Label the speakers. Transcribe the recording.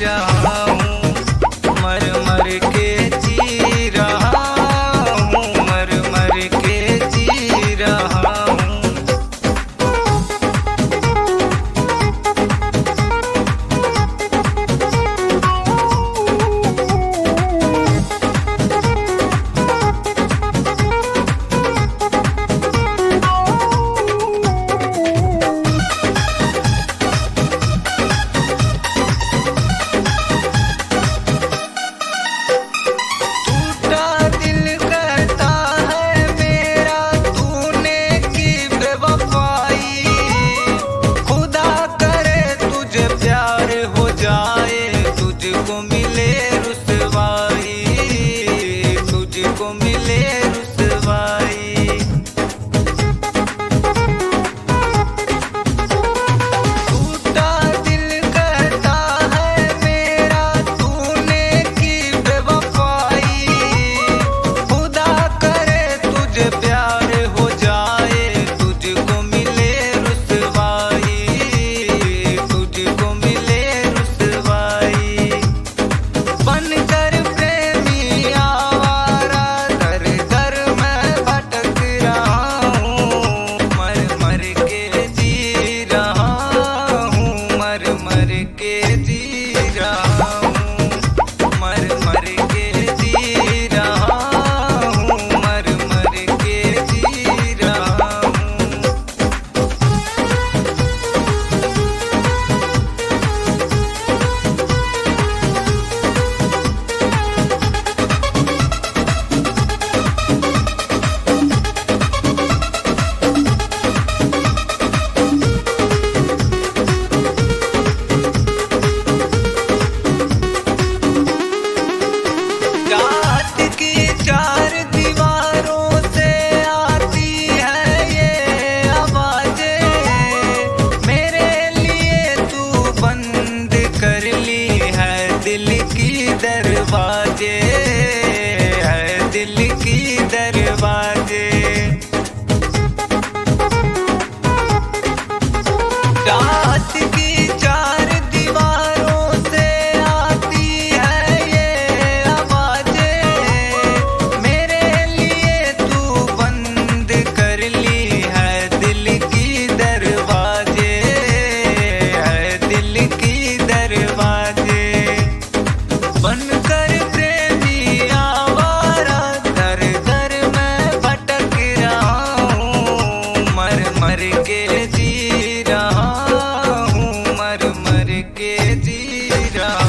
Speaker 1: रहा हूँ, मर मर के जी रहा हूँ, मर मर के जी रहा हूँ। तुझको मिले रुसवाई, तुझको मिले रुसवाई। टूटा दिल कहता है मेरा, तूने की बेवफाई। खुदा करे तुझे प्यार हो जाए, तुझको मिले रुसवाई, तुझको मिले रुसवाई। बनकर प्रेमी आवारा दर दर मैं भटक रहा हूँ, मर मर के जी रहा हूँ, मर मर के जी रहा हूँ, मर मर के जी रहा हूँ, मर मर के जी रहा हूँ। रात की चार दीवारों से आती है ये आवाजें, मेरे लिए तू बंद कर ली है दिल की दरवाजे, है दिल की दरवाजे। रात की चार दीवारों से आती है ये आवाजें, मेरे लिए तू बंद कर ली है दिल की दरवाजे, है दिल की दरवाजे। बनकर प्रेमी आवारा दर दर मैं भटक रहा हूँ, मर मर के जी रहा हूँ, मर मर के जी रहा